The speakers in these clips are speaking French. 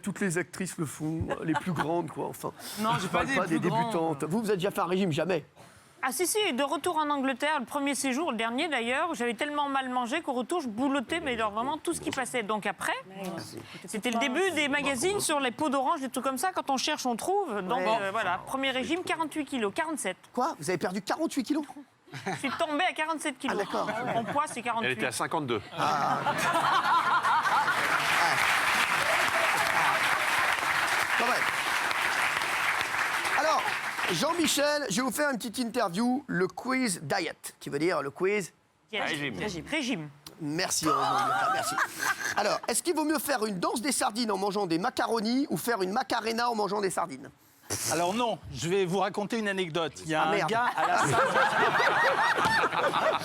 Toutes les actrices le font, les plus grandes, quoi. Enfin, non, j'ai pas des débutantes. Vous avez déjà fait un régime? Jamais. Ah si, de retour en Angleterre, le premier séjour, le dernier d'ailleurs, j'avais tellement mal mangé qu'au retour, je boulottais, mais alors vraiment tout ce qui passait. Donc après, c'était le début des magazines sur les peaux d'orange, des trucs comme ça. Quand on cherche, on trouve. Donc voilà, premier régime, 48 kilos, 47. Quoi? Vous avez perdu 48 kilos? Je suis tombée à 47 kilos. Ah d'accord. Mon poids, c'est 48. Elle était à 52. Quand même. Alors, Jean-Michel, je vais vous faire une petite interview, le quiz diet, qui veut dire le quiz... Régime. Merci, merci. Alors, est-ce qu'il vaut mieux faire une danse des sardines en mangeant des macaronis ou faire une macarena en mangeant des sardines? Alors non, je vais vous raconter une anecdote. Il y a un merde. gars à la salle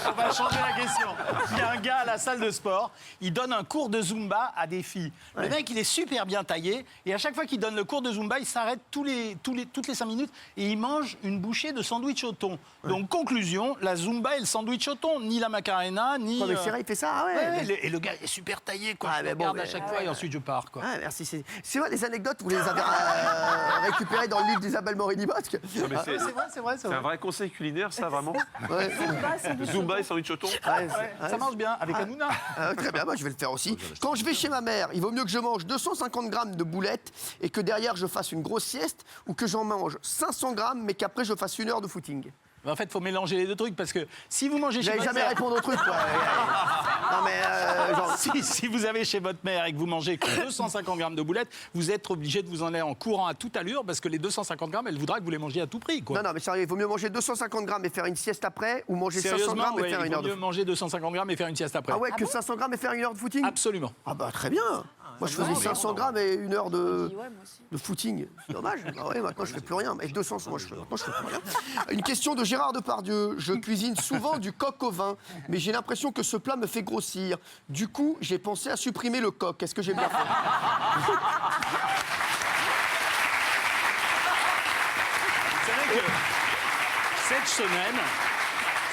On va changer la question. Il y a un gars à la salle de sport, il donne un cours de Zumba à des filles. Le mec, il est super bien taillé et à chaque fois qu'il donne le cours de Zumba, il s'arrête toutes les 5 minutes et il mange une bouchée de sandwich au thon. Donc conclusion, la Zumba et le sandwich au thon, ni la macarena, ni... mais c'est vrai, il fait ça, ah ouais. Et le gars est super taillé, quoi. Je mais le bon, regarde à chaque fois et ensuite je pars, quoi. Ah, merci. C'est vrai, les anecdotes, vous les avez récupérées dans le livre d'Isabelle Morini-Basque. C'est vrai. C'est un vrai conseil culinaire, ça, vraiment. Ouais. Zumba et sandwich au thon. Ça marche bien, avec Hanouna. Très bien, moi je vais le faire aussi. Quand je vais chez ma mère, il vaut mieux que je mange 250 grammes de boulettes et que derrière je fasse une grosse sieste ou que j'en mange 500 grammes mais qu'après je fasse 1 heure de footing. Mais en fait, il faut mélanger les deux trucs parce que si vous mangez chez J'allais votre jamais mère... répondre au truc, quoi. Non, mais genre... Si vous avez chez votre mère et que vous mangez que 250 grammes de boulettes, vous êtes obligé de vous en aller en courant à toute allure parce que les 250 grammes, elle voudra que vous les mangiez à tout prix, quoi. Non, mais sérieux, il vaut mieux manger 250 grammes et faire une sieste après ou manger 500 grammes et faire 1 heure il vaut mieux manger 250 grammes et faire une sieste après. Ah ouais, que 500 grammes et faire 1 heure de footing? Absolument. Ah bah très bien. Moi je faisais 500 grammes et 1 heure de footing. C'est dommage. Ah ouais, maintenant je fais plus rien. Mais 200, moi maintenant je fais plus rien. Une question de Gérard Depardieu. Je cuisine souvent du coq au vin, mais j'ai l'impression que ce plat me fait grossir. Du coup, j'ai pensé à supprimer le coq. Est-ce que j'ai bien fait? C'est vrai que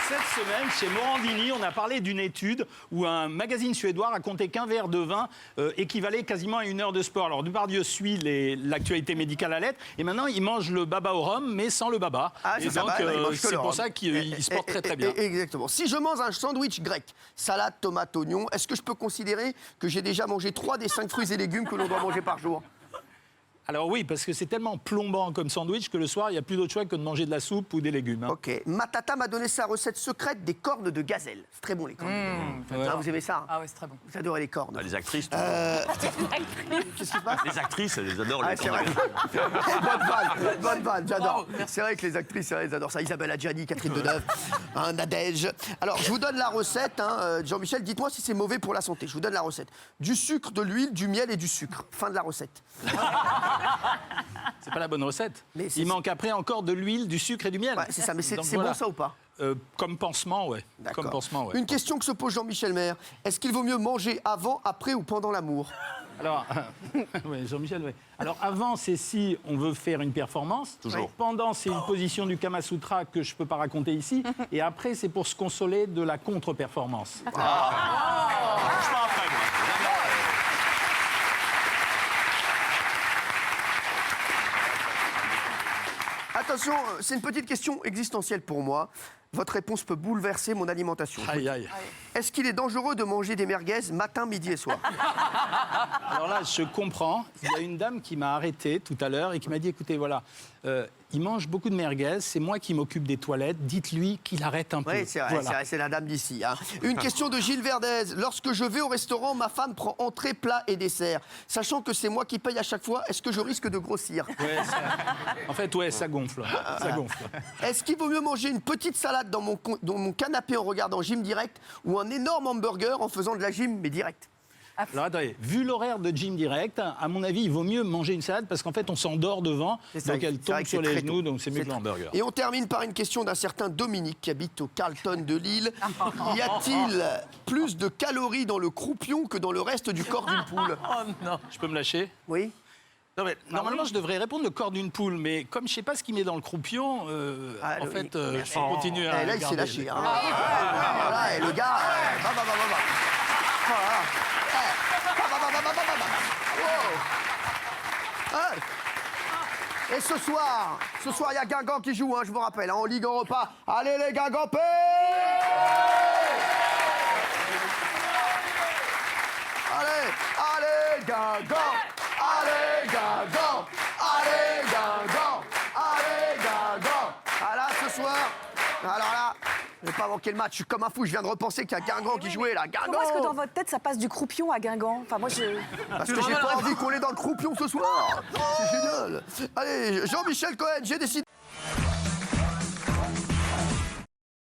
cette semaine, chez Morandini, on a parlé d'une étude où un magazine suédois racontait qu'un verre de vin équivalait quasiment à 1 heure de sport. Alors Depardieu suit l'actualité médicale à lettres et maintenant il mange le baba au rhum mais sans le baba. Ah, et donc c'est pour ça qu'il se porte très bien. Exactement. Si je mange un sandwich grec, salade, tomate, oignon, est-ce que je peux considérer que j'ai déjà mangé 3 des 5 fruits et légumes que l'on doit manger par jour? Alors oui, parce que c'est tellement plombant comme sandwich que le soir, il n'y a plus d'autre choix que de manger de la soupe ou des légumes. Hein. Ok. Ma tata m'a donné sa recette secrète des cornes de gazelle. C'est très bon, les cornes. Ah, vous aimez ça? Ah ouais, c'est très bon. Vous adorez les cornes. Les actrices, Qu'est-ce qui se passe? les actrices, elles adorent Ah, les c'est cornes. vrai. Bonne vanne, j'adore. C'est vrai que les actrices, elles adorent ça. Isabelle Adjani, Catherine Deneuve, Nadège. Alors, je vous donne la recette. Jean-Michel, dites-moi si c'est mauvais pour la santé. Je vous donne la recette. Du sucre, de l'huile, du miel et du sucre. Fin de la recette. C'est pas la bonne recette. Mais il manque après encore de l'huile, du sucre et du miel. Ouais, c'est ça, mais c'est voilà. bon ça ou pas? Comme pansement, ouais. D'accord. Comme pansement, ouais. Une question que se pose Jean-Michel Maire. Est-ce qu'il vaut mieux manger avant, après ou pendant l'amour? Alors, ouais, Jean-Michel, ouais. Alors avant, c'est si on veut faire une performance. Toujours. Pendant, c'est une position du Kama Sutra que je peux pas raconter ici. Et après, c'est pour se consoler de la contre-performance. Franchement, après, moi. Attention, c'est une petite question existentielle pour moi. Votre réponse peut bouleverser mon alimentation. Aïe, aïe. Est-ce qu'il est dangereux de manger des merguez matin, midi et soir? Alors là, je comprends. Il y a une dame qui m'a arrêté tout à l'heure et qui m'a dit, écoutez, voilà, il mange beaucoup de merguez, c'est moi qui m'occupe des toilettes, dites-lui qu'il arrête un peu. Oui, c'est vrai, Voilà. c'est vrai, c'est la dame d'ici. Hein. Une question de Gilles Verdez. Lorsque je vais au restaurant, ma femme prend entrée, plat et dessert. Sachant que c'est moi qui paye à chaque fois, est-ce que je risque de grossir? Ouais, en fait, ouais, ça gonfle. Ça gonfle. Est-ce qu'il vaut mieux manger une petite salade dans mon canapé en regardant Gym Direct ou un énorme hamburger en faisant de la gym mais direct? Alors attendez, vu l'horaire de Gym Direct, à mon avis, il vaut mieux manger une salade parce qu'en fait, on s'endort devant, Ça, donc elle c'est vrai tombe que sur c'est les très genoux, tôt. donc c'est mieux que le hamburger. Et on termine par une question d'un certain Dominique qui habite au Carlton de Lille. Y a-t-il plus de calories dans le croupion que dans le reste du corps d'une poule? Oh non. Je peux me lâcher? Oui. Non, mais normalement, je devrais répondre le corps d'une poule, mais comme je ne sais pas ce qu'il met dans le croupion, Ah, en oui. fait, je continue à Et là, il s'est regarder. lâché. Hein. Voilà, et le gars... Voilà. Wow. Ouais. Et ce soir, il y a Guingamp qui joue, hein, je vous rappelle, hein, en Ligue Europa. Allez les Guingampais! Allez Guingamp! Allez Guingamp! Allez Guingamp! Allez Guingamp! Ah là, ce soir, alors là, je vais pas manquer le match, je suis comme un fou, je viens de repenser qu'il y a Guingamp qui jouait là. Guingamp! Comment est-ce que dans votre tête ça passe du croupion à Guingamp? Enfin, moi je. Parce que j'ai pas envie qu'on est dans le croupion ce soir. C'est génial. Allez, Jean-Michel Cohen, j'ai décidé...